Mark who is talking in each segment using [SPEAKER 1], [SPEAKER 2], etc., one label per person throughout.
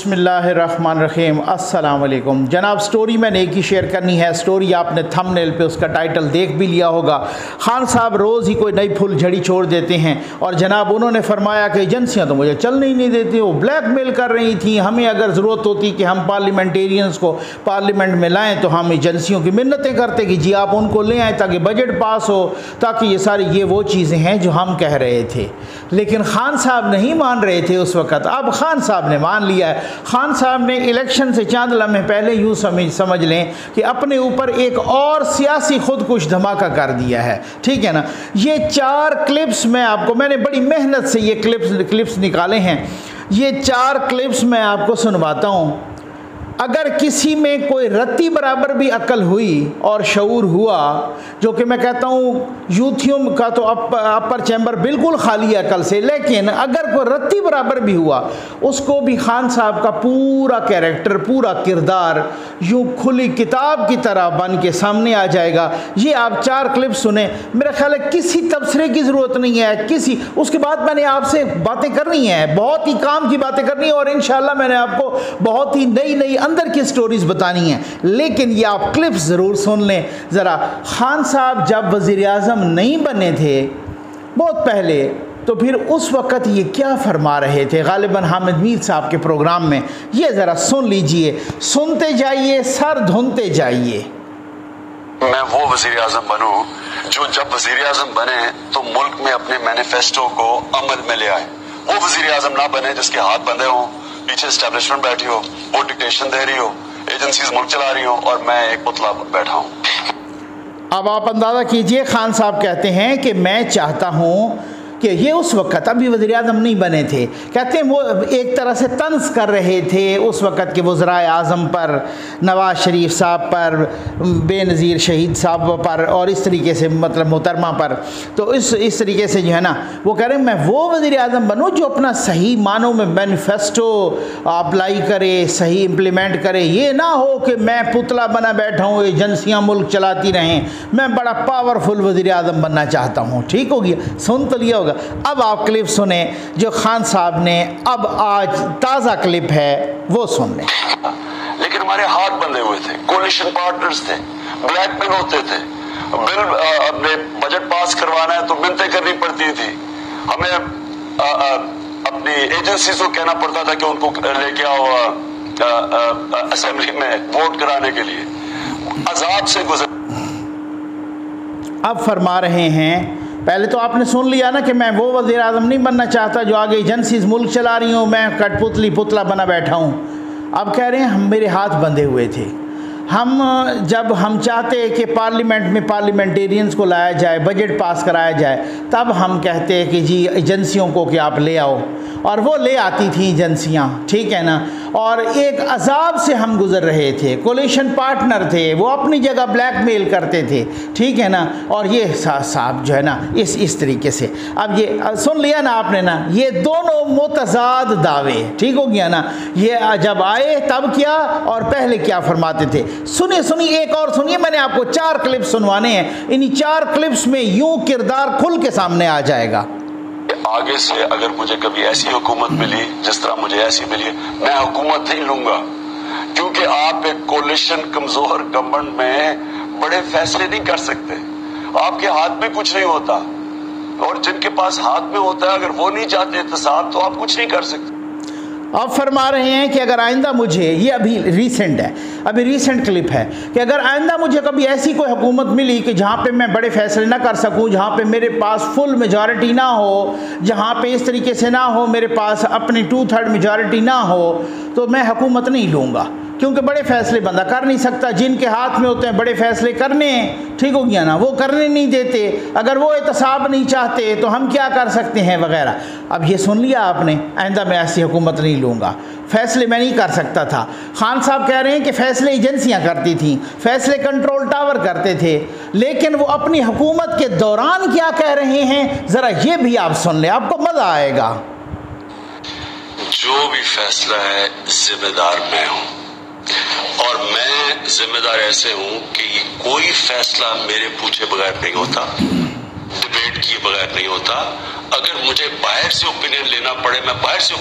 [SPEAKER 1] बिस्मिल्लाहिर्रहमानिर्रहीम। अस्सलाम वालेकुम जनाब। स्टोरी मैंने एक ही शेयर करनी है। स्टोरी आपने थंबनेल पे उसका टाइटल देख भी लिया होगा। खान साहब रोज़ ही कोई नई फुल झड़ी छोड़ देते हैं और जनाब उन्होंने फरमाया कि एजेंसियां तो मुझे चलने ही नहीं देती, वो ब्लैकमेल कर रही थी। हमें अगर ज़रूरत होती कि हम पार्लियामेंटेरियंस को पार्लियामेंट में लाएँ तो हम एजेंसियों की मिन्नतें करते कि जी आप उनको ले आएँ ताकि बजट पास हो, ताकि ये सारी ये वो चीज़ें हैं जो हम कह रहे थे। लेकिन खान साहब नहीं मान रहे थे उस वक़्त। अब खान साहब ने मान लिया है। खान साहब ने इलेक्शन से चंद लम्हे पहले यूँ समझ लें कि अपने ऊपर एक और सियासी खुदकुश धमाका कर दिया है। ठीक है ना। ये 4 क्लिप्स मैंने बड़ी मेहनत से ये क्लिप्स निकाले हैं। ये 4 क्लिप्स मैं आपको सुनवाता हूँ। अगर किसी में कोई रत्ती बराबर भी अक्ल हुई और शऊर हुआ, जो कि मैं कहता हूँ यूथियम का तो अपर चैम्बर बिल्कुल खाली है अक्ल से, लेकिन अगर कोई रत्ती बराबर भी हुआ उसको भी खान साहब का पूरा कैरेक्टर, पूरा किरदार यूँ खुली किताब की तरह बन के सामने आ जाएगा। ये आप 4 क्लिप सुने। मेरा ख्याल है किसी तबसरे की ज़रूरत नहीं है। उसके बाद मैंने आपसे बातें करनी है, बहुत ही काम की बातें करनी है और इंशाल्लाह मैंने आपको बहुत ही नई अंदर की स्टोरीज बतानी है। लेकिन ये आप क्लिप्स ज़रूर सुन लें ज़रा। खान साहब जब वज़ीर आज़म नहीं बने थे बहुत पहले, तो फिर उस वक़्त ये क्या फरमा रहे थे गालिबन हामिद मीर साहब के प्रोग्राम में। ये ज़रा सुन लीजिए, सुनते जाइए, सर धुनते जाइए।
[SPEAKER 2] मैं वो वज़ीर आज़म बनूं जो जब वज़ीर आज़म बने तो मुल्क में अपने मैनिफेस्टो को अमल में ले आए। वो वज़ीर आज़म ना बने जिसके हाथ बंधे हों, पीछे एस्टेब्लिशमेंट बैठी हो, वो डिक्टेशन दे रही हो, एजेंसीज मुल्क चला रही हो और मैं एक पुतला बैठा हूं।
[SPEAKER 1] अब आप अंदाज़ा कीजिए, खान साहब कहते हैं कि मैं चाहता हूं कि ये उस वक़्त अभी वज़ीर आज़म नहीं बने थे, कहते हैं वो एक तरह से तंज कर रहे थे उस वक़्त के वज़राए आज़म पर, नवाज़ शरीफ साहब पर, बेनज़ीर शहीद साहब पर और इस तरीके से मतलब मोहतरमा पर। तो इस तरीके से जो है ना वो कह रहे हैं मैं वो वज़ीर आज़म बनूँ जो अपना सही मानों में मैनिफेस्टो अप्लाई करे, सही इम्प्लीमेंट करे। ये ना हो कि मैं पुतला बना बैठा हूँ, एजेंसियाँ मुल्क चलाती रहें। मैं बड़ा पावरफुल वज़ीर आज़म बनना चाहता हूँ। ठीक हो गया, सुन तो लिया होगा। अब आप क्लिप सुने जो खान साहब ने अब आज ताज़ा क्लिप है वो सुन लें।
[SPEAKER 2] लेकिन हमारे हाथ बंधे हुए थे, कोलिशन पार्टनर्स थे, ब्लैकमेल होते थे। बिल अपने बजट पास करवाना है तो मिन्नतें करनी पड़ती थी। हमें अपनी एजेंसी को कहना पड़ता था कि उनको लेके आओ असेंबली में वोट कराने के लिए। अजाब से गुजर।
[SPEAKER 1] अब फरमा रहे हैं, पहले तो आपने सुन लिया ना कि मैं वो वज़ीर आज़म नहीं बनना चाहता जो आगे एजेंसीज मुल्क चला रही हूँ, मैं कठपुतली पुतला बना बैठा हूँ। अब कह रहे हैं हम मेरे हाथ बंधे हुए थे। जब हम चाहते कि पार्लियामेंट में पार्लियामेंटेरियंस को लाया जाए, बजट पास कराया जाए, तब हम कहते हैं कि जी एजेंसियों को कि आप ले आओ, और वो ले आती थी एजेंसियां। ठीक है ना। और एक अजाब से हम गुजर रहे थे। कोलिशन पार्टनर थे, वो अपनी जगह ब्लैकमेल करते थे। ठीक है ना। और ये साहब जो है ना इस तरीके से, अब ये सुन लिया ना आपने ना, ये दोनों मुतज़ाद दावे। ठीक हो गया ना। ये जब आए तब क्या और पहले क्या फरमाते थे। सुनिए एक और सुनिए। मैंने आपको 4 क्लिप्स सुनवाने हैं। इन्हीं 4 क्लिप्स में यूं किरदार खुल के सामने आ जाएगा।
[SPEAKER 2] आगे से अगर मुझे कभी ऐसी हुकूमत मिली जिस तरह मुझे ऐसी मिली है, मैं हुकूमत नहीं लूंगा, क्योंकि आप एक कोलिशन कमजोर गवर्नमेंट में बड़े फैसले नहीं कर सकते। आपके हाथ में कुछ नहीं होता, और जिनके पास हाथ में होता है अगर वो नहीं चाहते एहतसाब तो आप कुछ नहीं कर सकते।
[SPEAKER 1] अब फरमा रहे हैं कि अगर आइंदा मुझे, ये अभी रीसेंट क्लिप है, कि अगर आइंदा मुझे कभी ऐसी कोई हुकूमत मिली कि जहाँ पे मैं बड़े फैसले ना कर सकूँ, जहाँ पे मेरे पास फुल मेजॉरिटी ना हो, जहाँ पे इस तरीके से ना हो मेरे पास अपनी 2/3 मेजॉरिटी ना हो, तो मैं हुकूमत नहीं लूँगा, क्योंकि बड़े फैसले बंदा कर नहीं सकता। जिनके हाथ में होते हैं बड़े फैसले करने, ठीक हो गया ना, वो करने नहीं देते। अगर वो एहतसाब नहीं चाहते तो हम क्या कर सकते हैं वगैरह। अब ये सुन लिया आपने, आइंदा मैं ऐसी हुकूमत नहीं लूँगा, फैसले मैं नहीं कर सकता था। खान साहब कह रहे हैं कि फैसले एजेंसियाँ करती थीं, फैसले कंट्रोल टावर करते थे, लेकिन वो अपनी हुकूमत के दौरान क्या कह रहे हैं ज़रा ये भी आप सुन लें, आपको मज़ा आएगा।
[SPEAKER 2] जो भी फैसला है जिम्मेदार मैं हूँ, और मैं जिम्मेदार ऐसे हूं कि कोई फैसला मेरे पूछे बगैर नहीं होता, डिबेट किए बगैर नहीं होता। अगर मुझे बाहर से ओपिनियन लेना पड़े मैं बाहर से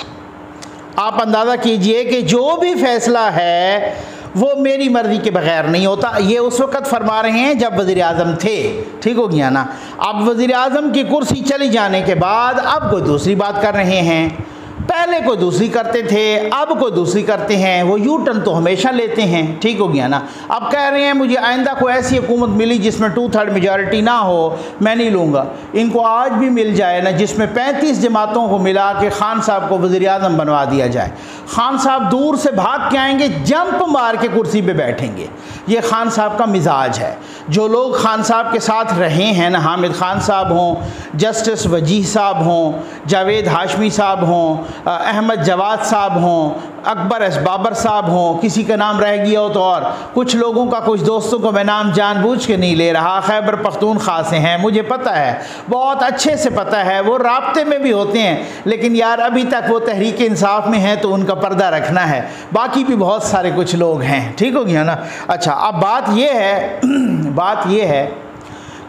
[SPEAKER 1] आप अंदाज़ा कीजिए कि जो भी फ़ैसला है वो मेरी मर्ज़ी के बगैर नहीं होता। ये उस वक़्त फरमा रहे हैं जब वज़ीर आज़म थे, ठीक हो गया ना। अब वज़ीर आज़म की कुर्सी चली जाने के बाद अब कोई दूसरी बात कर रहे हैं। पहले कोई दूसरी करते थे, अब कोई दूसरी करते हैं। वो यू टर्न तो हमेशा लेते हैं, ठीक हो गया ना। अब कह रहे हैं मुझे आइंदा कोई ऐसी हुकूमत मिली जिसमें 2/3 मेजॉरिटी ना हो, मैं नहीं लूँगा। इनको आज भी मिल जाए ना जिसमें 35 जमातों को मिला के खान साहब को वज़ीर आज़म बनवा दिया जाए, खान साहब दूर से भाग के आएंगे, जंप मार के कुर्सी पे बैठेंगे। ये खान साहब का मिजाज है। जो लोग खान साहब के साथ रहे हैं ना, हामिद खान साहब हों, जस्टिस वजीह साहब हों, जावेद हाशमी साहब हों, अहमद जवाद साहब हों, अकबर एस बाबर साहब हों, किसी का नाम रह गया हो तो और कुछ लोगों का, कुछ दोस्तों को मैं नाम जानबूझ के नहीं ले रहा, खैबर पख्तूनख्वा से हैं, मुझे पता है, बहुत अच्छे से पता है, वो राब्ते में भी होते हैं, लेकिन यार अभी तक वो तहरीक इंसाफ में हैं तो उनका पर्दा रखना है। बाकी भी बहुत सारे कुछ लोग हैं, ठीक हो गया ना। अच्छा, अब बात ये है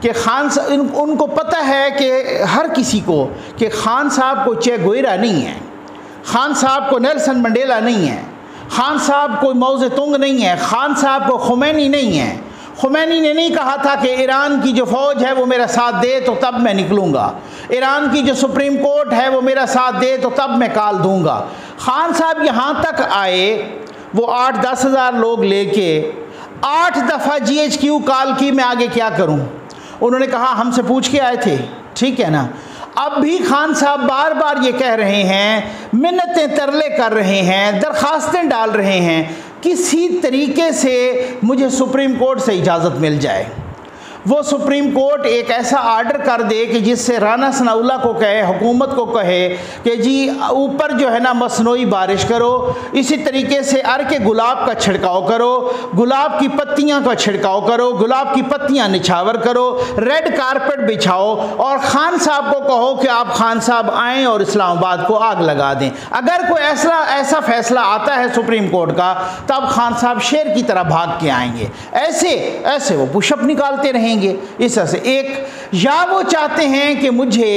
[SPEAKER 1] कि खान साहब, उनको पता है कि हर किसी को कि खान साहब को चे गोयरा नहीं है, खान साहब को नेल्सन मंडेला नहीं है, खान साहब को मौज़े तुंग नहीं है, खान साहब को खुमैनी नहीं है। खुमैनी ने नहीं कहा था कि ईरान की जो फ़ौज है वो मेरा साथ दे तो तब मैं निकलूँगा, ईरान की जो सुप्रीम कोर्ट है वो मेरा साथ दे तो तब मैं काल दूँगा। खान साहब यहाँ तक आए, वो 8-10 हज़ार लोग लेके 8 दफ़ा GHQ कॉल की, मैं आगे क्या करूँ। उन्होंने कहा हमसे पूछ के आए थे, ठीक है ना। अब भी खान साहब बार बार ये कह रहे हैं, मिन्नतें तरले कर रहे हैं, दरखास्तें डाल रहे हैं, किसी तरीके से मुझे सुप्रीम कोर्ट से इजाज़त मिल जाए। वो सुप्रीम कोर्ट एक ऐसा आर्डर कर दे कि जिससे राना सनाउल्लाह को कहे, हुकूमत को कहे कि जी ऊपर जो है ना मसनूई बारिश करो, इसी तरीके से अर्के गुलाब का छिड़काव करो, गुलाब की पत्तियां का छिड़काव करो, गुलाब की पत्तियां निछावर करो, रेड कारपेट बिछाओ और ख़ान साहब को कहो कि आप खान साहब आएँ और इस्लामाबाद को आग लगा दें। अगर कोई ऐसा फैसला आता है सुप्रीम कोर्ट का, तब खान साहब शेर की तरह भाग के आएंगे। ऐसे वो पुशअप निकालते रहेंगे। इस तरह से एक, या वो चाहते हैं कि मुझे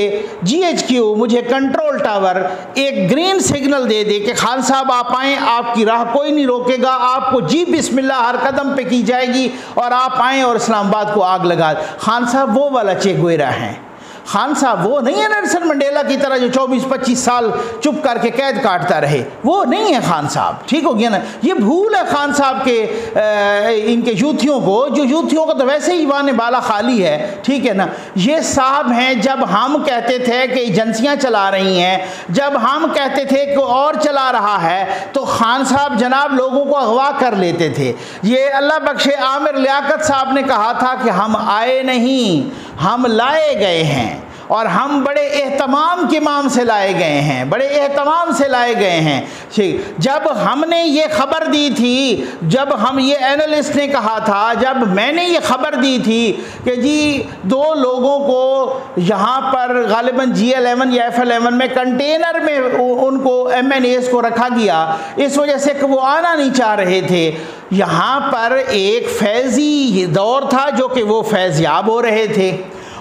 [SPEAKER 1] GHQ, मुझे कंट्रोल टावर एक ग्रीन सिग्नल दे दे कि खान साहब आप आएँ, आपकी राह कोई नहीं रोकेगा, आपको जी बिस्मिल्लाह हर कदम पे की जाएगी और आप आएँ और इस्लामाबाद को आग लगा। खान साहब वो वाला चे गोयरा हैं। खान साहब वो नहीं है नेल्सन मंडेला की तरह जो 24-25 साल चुप करके कैद काटता रहे, वो नहीं है खान साहब, ठीक हो गया ना। ये भूल है खान साहब के इनके यूथियों को, जो यूथियों का तो वैसे ही ईवान बाला खाली है, ठीक है ना। ये साहब हैं, जब हम कहते थे कि एजेंसियां चला रही हैं, जब हम कहते थे कि और चला रहा है, तो खान साहब जनाब लोगों को अगवा कर लेते थे। ये अल्लाह बख्शे आमिर लियाकत साहब ने कहा था कि हम आए नहीं, हम लाए गए हैं और हम बड़े एहतमाम के माम से लाए गए हैं, बड़े एहतमाम से लाए गए हैं। ठीक, जब हमने ये खबर दी थी, जब हम ये एनालिस्ट ने कहा था, जब मैंने ये खबर दी थी कि जी 2 लोगों को यहाँ पर गालिबन G11 या F11 में कंटेनर में उनको MNAs को रखा गया, इस वजह से कि वो आना नहीं चाह रहे थे। यहाँ पर एक फैज़ी दौर था जो कि वो फैज़याब हो रहे थे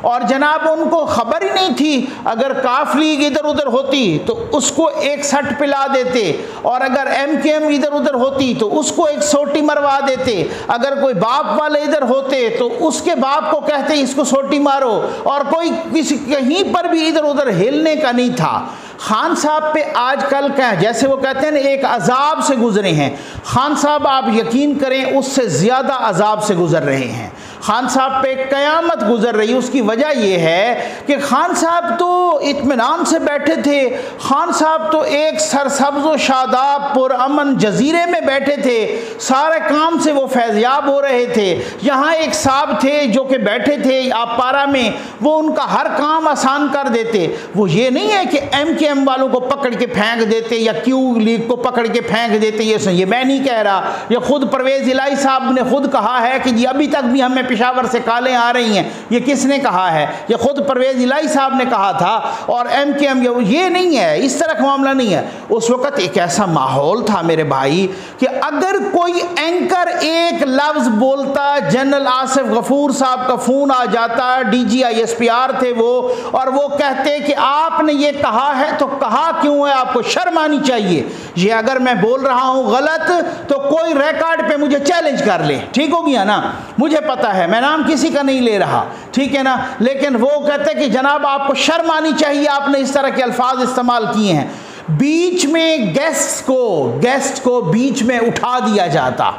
[SPEAKER 1] और जनाब उनको खबर ही नहीं थी। अगर काफ लीग इधर उधर होती तो उसको एक सट पिला देते, और अगर MKM इधर उधर होती तो उसको एक सोटी मरवा देते, अगर कोई बाप वाले इधर होते तो उसके बाप को कहते इसको सोटी मारो, और कोई किसी कहीं पर भी इधर उधर हिलने का नहीं था। खान साहब पे आजकल क्या, जैसे वो कहते हैं ना, एक अजाब से गुजरे हैं। खान साहब आप यकीन करें उससे ज़्यादा अजाब से गुजर रहे हैं। खान साहब पे क़यामत गुजर रही है। उसकी वजह यह है कि खान साहब तो इत्मीनान से बैठे थे, खान साहब तो एक सरसब्ज़ व शादाब पुरअमन जजीरे में बैठे थे, सारे काम से वो फैज़याब हो रहे थे। यहाँ एक साहब थे जो कि बैठे थे आप पारा में, वो उनका हर काम आसान कर देते। वो ये नहीं है कि MKM वालों को पकड़ के फेंक देते या Q लीग को पकड़ के फेंक देते, ये मैं नहीं कह रहा, ये खुद परवेज़ इलाही साहब ने खुद कहा है कि जी अभी तक भी हमें पेशावर से कालें आ रही हैं। ये किसने कहा है? ये खुद परवेज़ इलाही साहब ने कहा था। और MKM ये नहीं है, इस तरह का मामला नहीं है। उस वक़्त एक ऐसा माहौल था मेरे भाई कि अगर कोई एंकर एक लफ्ज बोलता, जनरल आसिफ गफूर साहब का फोन आ जाता, DGISPR थे वो, और वो कहते कि आपने ये कहा है तो कहा क्यों है, आपको शर्म आनी चाहिए, ये अगर मैं बोल रहा हूं गलत तो कोई रिकॉर्ड पे मुझे चैलेंज कर ले, ठीक हो गया ना, मुझे पता है, मैं नाम किसी का नहीं ले रहा, ठीक है ना, लेकिन वो कहते कि जनाब आपको शर्म आनी चाहिए, आपने इस तरह के अल्फाज इस्तेमाल किए हैं। बीच में गेस्ट को बीच में उठा दिया जाता,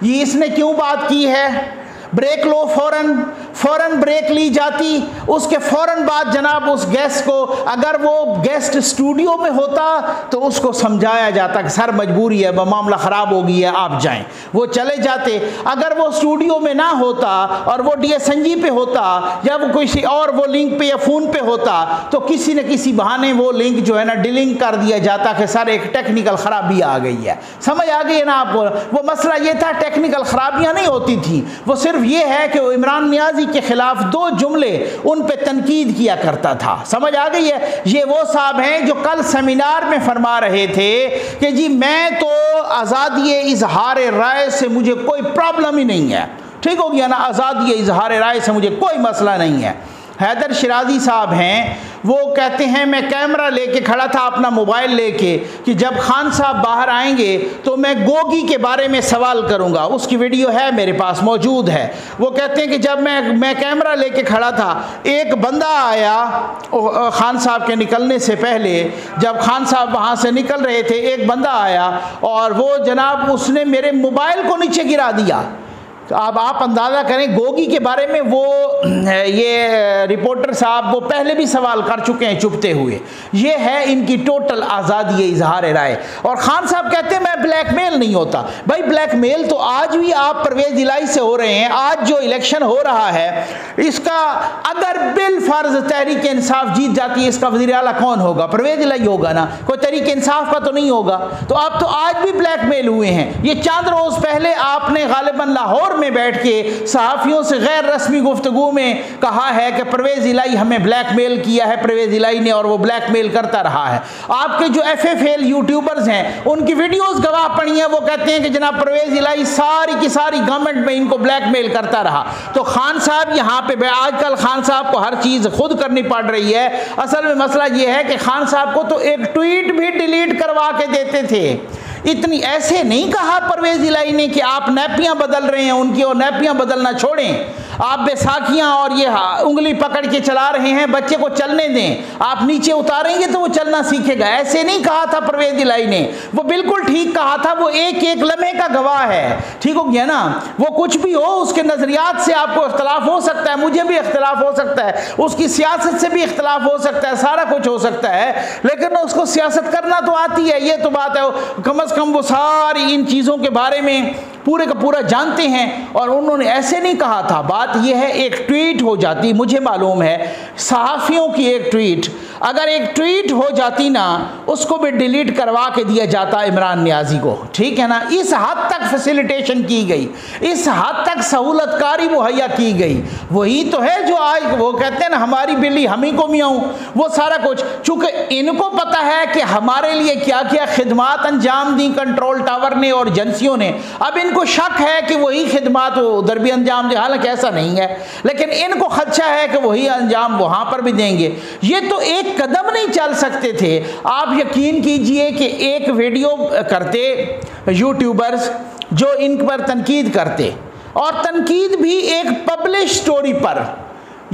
[SPEAKER 1] ये इसने क्यों बात की है, ब्रेक लो, फौरन ब्रेक ली जाती, उसके फौरन बाद जनाब उस गेस्ट को, अगर वो गेस्ट स्टूडियो में होता तो उसको समझाया जाता कि सर मजबूरी है, मामला ख़राब हो गया है, आप जाएं, वो चले जाते। अगर वो स्टूडियो में ना होता और वो DSNG पे होता या वो किसी और वो लिंक पे या फ़ोन पे होता तो किसी न किसी बहाने वो लिंक जो है ना डिलिंक कर दिया जाता कि सर एक टेक्निकल ख़राबी आ गई है। समझ आ गई है ना आपको, वो मसला ये था, टेक्निकल ख़राबियाँ नहीं होती थी, वो सिर्फ ये है कि इमरान नियाज़ी के खिलाफ 2 जुमले उन पे तनकीद किया करता था। समझ आ गई है, ये वो साहब हैं जो कल सेमिनार में फरमा रहे थे कि जी मैं तो आज़ादी इजहार राय से मुझे कोई प्रॉब्लम ही नहीं है, ठीक हो गया ना, आज़ादी इजहार राय से मुझे कोई मसला नहीं है। हैदर शिराजी साहब हैं, वो कहते हैं मैं कैमरा लेके खड़ा था अपना मोबाइल लेके कि जब खान साहब बाहर आएंगे तो मैं गोगी के बारे में सवाल करूंगा, उसकी वीडियो है मेरे पास मौजूद है। वो कहते हैं कि जब मैं कैमरा लेके खड़ा था, एक बंदा आया खान साहब के निकलने से पहले, जब खान साहब वहाँ से निकल रहे थे, एक बंदा आया और वो जनाब उसने मेरे मोबाइल को नीचे गिरा दिया। तो अब आप अंदाज़ा करें, गोगी के बारे में वो ये रिपोर्टर साहब वो पहले भी सवाल कर चुके हैं चुपते हुए। ये है इनकी टोटल आज़ादी इजहार राय। और खान साहब कहते हैं मैं ब्लैकमेल नहीं होता। भाई ब्लैकमेल तो आज भी आप परवेज़ इलाही से हो रहे हैं। आज जो इलेक्शन हो रहा है इसका अगर बिल फर्ज तहरीक इंसाफ जीत जाती है, इसका वज़ीर आला कौन होगा? परवेज़ इलाही होगा ना, कोई तहरीक इंसाफ का तो नहीं होगा। तो आप तो आज भी ब्लैकमेल हुए हैं। ये चंद रोज़ पहले आपने गालिबन लाहौर में बैठ के सहाफ़ियों से गैर रस्मी गुफ्तगू में कहा है कि परवेज़ इलाही हमें ब्लैकमेल किया है परवेज़ इलाही ने, और वो ब्लैकमेल करता रहा है। आपके जो FFL यूट्यूबर्स हैं उनकी वीडियोस गवाह पड़ी हैं, वो कहते हैं कि जनाब परवेज़ इलाही सारी की सारी गवर्नमेंट में इनको ब्लैकमेल करता रहा। तो खान साहब यहाँ पे आजकल खान साहब को हर चीज़ खुद करनी पड़ रही है। असल में मसला ये है कि खान साहब को तो एक ट्वीट भी डिलीट करवा के देते थे। इतनी ऐसे नहीं कहा परवेज़ इलाही ने कि आप नैपियाँ बदल रहे हैं उनकी, और नैपियाँ बदलना छोड़ें, आप बैसाखियाँ और ये उंगली पकड़ के चला रहे हैं, बच्चे को चलने दें, आप नीचे उतारेंगे तो वो चलना सीखेगा। ऐसे नहीं कहा था परवेज़ इलाही ने, वो बिल्कुल ठीक कहा था। वो एक एक लम्हे का गवाह है, ठीक हो गया ना। वो कुछ भी हो, उसके नज़रियात से आपको इख्तलाफ हो सकता है, मुझे भी इख्तलाफ हो सकता है, उसकी सियासत से भी इख्तलाफ हो सकता है, सारा कुछ हो सकता है, लेकिन उसको सियासत करना तो आती है, ये तो बात है। कम अज़ कम वो सारी इन चीज़ों के बारे में पूरे का पूरा जानते हैं। और उन्होंने ऐसे नहीं कहा था। बात यह है, एक ट्वीट हो जाती, मुझे मालूम है सहाफ़ियों की एक ट्वीट, अगर एक ट्वीट हो जाती ना, उसको भी डिलीट करवा के दिया जाता इमरान नियाज़ी को, ठीक है ना। इस हद तक फैसिलिटेशन की गई, इस हद तक सहूलतकारी मुहैया की गई। वही तो है जो आज वो कहते हैं ना, हमारी बिल्ली हम ही को मियाऊं, वो सारा कुछ। चूँकि इनको पता है कि हमारे लिए क्या क्या खिदमात अंजाम दी कंट्रोल टावर ने और एजेंसियों ने, अब इनको शक है कि वही खिदमात उधर भी अंजाम दे, हालांकि ऐसा नहीं है, लेकिन इनको खदशा है कि वही अंजाम वहाँ पर भी देंगे। ये तो एक कदम नहीं चल सकते थे। आप यकीन कीजिए कि एक वीडियो करते यूट्यूबर्स जो इन पर तनकीद करते, और तनकीद भी एक पब्लिश स्टोरी पर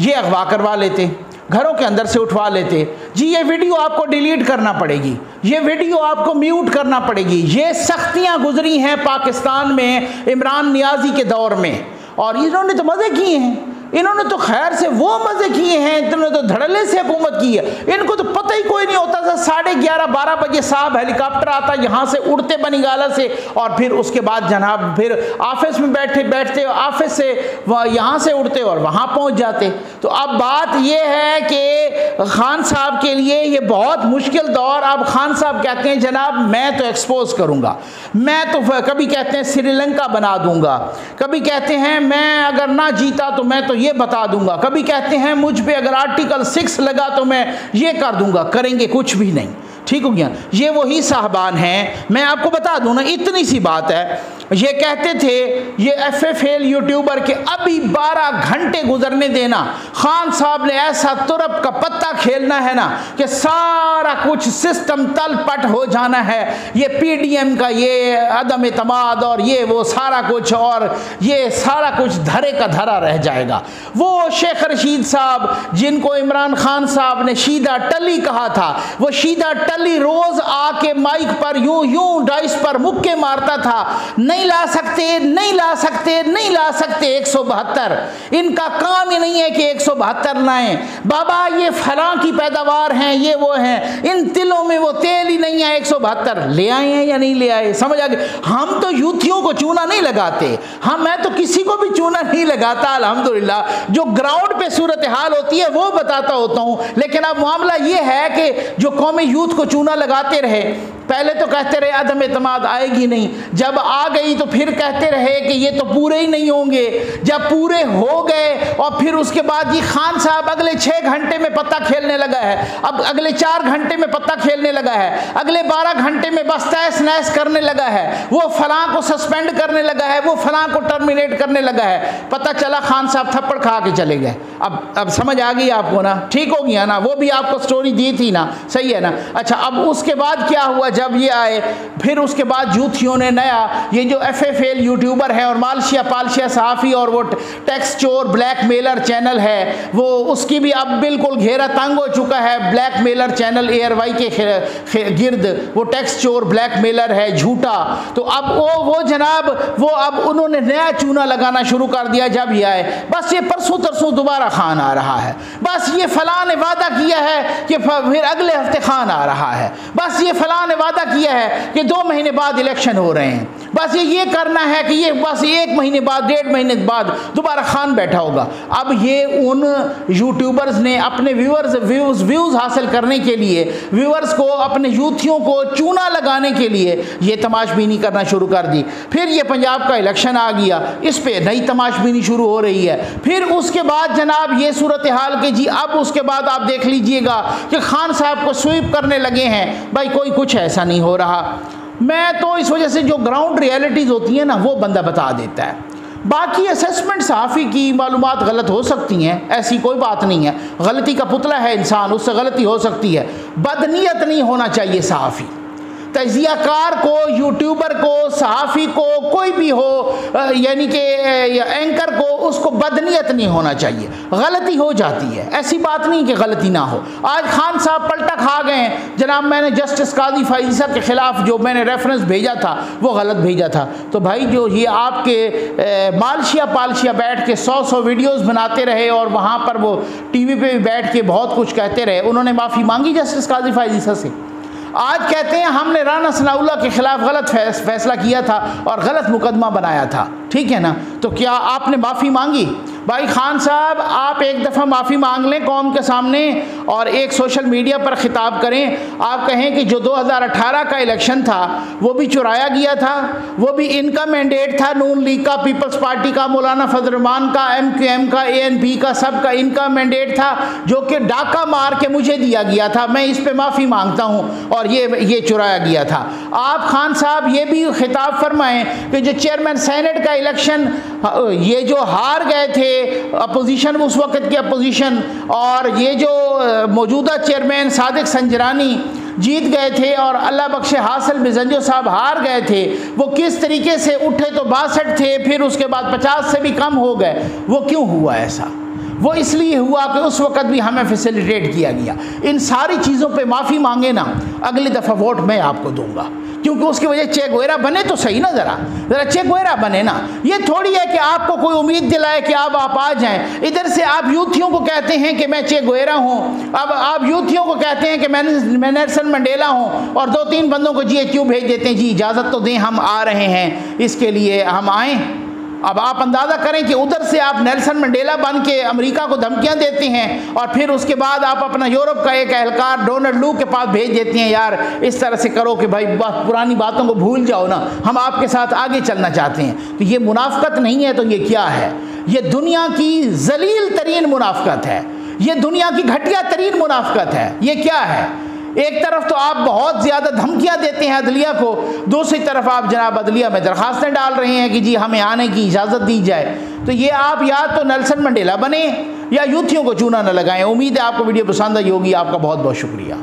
[SPEAKER 1] ये अगवा करवा लेते, घरों के अंदर से उठवा लेते, जी ये वीडियो आपको डिलीट करना पड़ेगी, ये वीडियो आपको म्यूट करना पड़ेगी। ये सख्तियाँ गुजरी हैं पाकिस्तान में इमरान नियाज़ी के दौर में, और इन्होंने तो मज़े किए हैं, इन्होंने तो खैर से वो मज़े किए हैं, इन्होंने तो धड़ल्ले से हुकूमत की है। इनको तो पता ही कोई नहीं होता था। 11:30-12 बजे साहब हेलीकॉप्टर आता यहाँ से उड़ते बनीगाला से, और फिर उसके बाद जनाब फिर ऑफिस में बैठते ऑफिस से यहाँ से उड़ते और वहाँ पहुँच जाते। तो अब बात ये है कि खान साहब के लिए ये बहुत मुश्किल दौर। अब खान साहब कहते हैं जनाब मैं तो एक्सपोज करूँगा, मैं तो कभी कहते हैं श्रीलंका बना दूँगा, कभी कहते हैं मैं अगर ना जीता तो मैं तो ये बता दूंगा, कभी कहते हैं मुझ पे अगर आर्टिकल 6 लगा तो मैं ये कर दूंगा। करेंगे कुछ भी नहीं, ठीक हो गया। ये वही साहबान हैं, मैं आपको बता दूं ना, इतनी सी बात है, ये कहते थे ये FFL यूट्यूबर के अभी 12 घंटे गुजरने देना, खान साहब ने ऐसा तुरप का पत्ता खेलना है ना कि सारा कुछ सिस्टम तलपट हो जाना है, ये PDM का ये अदम एतमाद और ये वो सारा कुछ, और ये सारा कुछ धरे का धरा रह जाएगा। वो शेख रशीद साहब जिनको इमरान खान साहब ने शीदा टली कहा था, वो शीदा टली रोज आके माइक पर यूं यूं डाइस पर मुक्के मारता था, नहीं ला सकते, नहीं ला सकते, नहीं ला सकते 172, इनका काम ही नहीं है कि 172 लाएं, बाबा ये फलां की पैदावार हैं, ये वो हैं, इन तिलों में वो तेल ही नहीं है, 172 ले आए हैं या नहीं ले आए, समझ आ गए। हम तो यूथियों को चूना नहीं लगाते, मैं तो किसी को भी चूना नहीं लगाता अल्हम्दुलिल्लाह, जो ग्राउंड पे सूरत हाल होती है वो बताता होता हूँ। लेकिन अब मामला ये है कि जो कौमी यूथ को चूना लगाते रहे, पहले तो कहते रहे अदम एतमाद आएगी नहीं, जब आ गई तो फिर कहते रहे कि ये तो पूरे ही नहीं होंगे, जब पूरे हो गए और फिर उसके बाद ये खान साहब अगले 6 घंटे में पत्ता खेलने लगा है, अब अगले 4 घंटे में पत्ता खेलने लगा है, अगले 12 घंटे में बस तहस नहस करने लगा है, वो फलां को सस्पेंड करने लगा है, वो फलां को टर्मिनेट करने लगा है। पता चला खान साहब थप्पड़ खा के चले गए। अब समझ आ गई आपको ना, ठीक हो गया ना, वो भी आपको स्टोरी दी थी ना, सही है ना। अच्छा, अब उसके बाद क्या हुआ, जब ये आए फिर उसके बाद यूथियों ने नया ये जो FFL यूट्यूबर है और मालशिया पालशिया सहाफ़ी और वो टैक्स चोर ब्लैक मेलर चैनल है, वो उसकी भी अब बिल्कुल घेरा तंग हो चुका है। ब्लैक मेलर चैनल ARY के गिर्द वो टैक्स चोर ब्लैक मेलर है, झूठा। तो अब वो जनाब वो अब उन्होंने नया चूना लगाना शुरू कर दिया जब ये आए, बस ये परसों तरसों दोबारा खान आ रहा है, बस ये फलां ने वादा किया है कि फिर अगले हफ्ते खान आ रहा है, बस ये फलां ने वादा किया है कि 2 महीने बाद इलेक्शन हो रहे हैं, बस ये करना है कि ये बस 1 महीने बाद 1.5 महीने बाद दोबारा खान बैठा होगा। अब ये उन यूट्यूबर्स ने अपने व्यूज़ हासिल करने के लिए, व्यूअर्स को, अपने यूथियों को चूना लगाने के लिए ये तमाशबीनी करना शुरू कर दी। फिर ये पंजाब का इलेक्शन आ गया, इस पे नई तमाशबीनी शुरू हो रही है। फिर उसके बाद जनाब ये सूरत हाल के जी, अब उसके बाद आप देख लीजिएगा कि खान साहब को स्वीप करने लगे हैं। भाई कोई कुछ ऐसा नहीं हो रहा। मैं तो इस वजह से जो ग्राउंड रियलिटीज़ होती हैं ना वो बंदा बता देता है, बाकी असेसमेंट सहाफ़ी की मालूमात गलत हो सकती हैं, ऐसी कोई बात नहीं है, गलती का पुतला है इंसान, उससे गलती हो सकती है। बदनीयत नहीं होना चाहिए सहाफ़ी, तजियाकार को, यूट्यूबर को, सहाफ़ी को, कोई भी हो, यानी कि एंकर को, उसको बदनीयत नहीं होना चाहिए। गलती हो जाती है, ऐसी बात नहीं कि गलती ना हो। आज खान साहब पलटा खा गए जनाब, मैंने जस्टिस काजी फैज़ी साहब के ख़िलाफ़ जो मैंने रेफरेंस भेजा था वो गलत भेजा था। तो भाई जो ये आपके मालशिया पालशिया बैठ के 100 वीडियोज़ बनाते रहे और वहाँ पर वो TV पे भी बैठ के बहुत कुछ कहते रहे, उन्होंने माफ़ी मांगी जस्टिस काजी फैज़ी साहब से। आज कहते हैं हमने राना सनाउल्लाह के खिलाफ गलत फैसला किया था और गलत मुकदमा बनाया था, ठीक है ना। तो क्या आपने माफ़ी मांगी? भाई खान साहब आप एक दफ़ा माफ़ी मांग लें कौम के सामने और एक सोशल मीडिया पर ख़िताब करें। आप कहें कि जो 2018 का इलेक्शन था वो भी चुराया गया था, वो भी इनका मैंडेट था, नून लीग का, पीपल्स पार्टी का, मौलाना फजल रहमान का, MQM का, ANP का, सब का इनका मैंडेट था, जो कि डाका मार के मुझे दिया गया था। मैं इस पर माफ़ी मांगता हूँ और ये चुराया गया था। आप खान साहब ये भी खिताब फरमाएं कि जो चेयरमैन सेनेट का इलेक्शन ये जो हार गए थे अपोजिशन, उस वक्त की अपोजिशन, और ये जो मौजूदा चेयरमैन सादिक संजरानी जीत गए थे और अल्लाह बख्शे हासिल मिज़ंजो साहब हार गए थे, वो किस तरीके से उठे तो 62 थे, फिर उसके बाद 50 से भी कम हो गए। वो क्यों हुआ ऐसा? वो इसलिए हुआ कि उस वक़्त भी हमें फैसिलिटेट किया गया। इन सारी चीज़ों पे माफ़ी मांगे ना, अगली दफ़ा वोट मैं आपको दूंगा, क्योंकि उसकी वजह चे गुवेरा बने तो सही ना, ज़रा चे गुवेरा बने ना। ये थोड़ी है कि आपको कोई उम्मीद दिलाए कि अब आप आ जाएं। इधर से आप यूथियों को कहते हैं कि मैं चे गुवेरा हूँ, अब आप यूथियों को कहते हैं कि मैं नेल्सन मंडेला हूँ, और 2-3 बंदों को GHQ भेज देते हैं, जी इजाज़त तो दें हम आ रहे हैं, इसके लिए हम आएँ। अब आप अंदाज़ा करें कि उधर से आप नेल्सन मंडेला बन के अमेरिका को धमकियां देते हैं और फिर उसके बाद आप अपना यूरोप का एक एहलकार डोनाल्ड लू के पास भेज देते हैं, यार इस तरह से करो कि भाई पुरानी बातों को भूल जाओ ना, हम आपके साथ आगे चलना चाहते हैं। तो ये मुनाफकत नहीं है तो ये क्या है? ये दुनिया की जलील तरीन मुनाफकत है, ये दुनिया की घटिया तरीन मुनाफकत है। ये क्या है? एक तरफ तो आप बहुत ज़्यादा धमकियां देते हैं अदलिया को, दूसरी तरफ आप जनाब अदलिया में दरखास्तें डाल रहे हैं कि जी हमें आने की इजाज़त दी जाए। तो ये आप या तो नेल्सन मंडेला बने या यूथियों को चूना न लगाएं। उम्मीद है आपको वीडियो पसंद आई होगी। आपका बहुत बहुत शुक्रिया।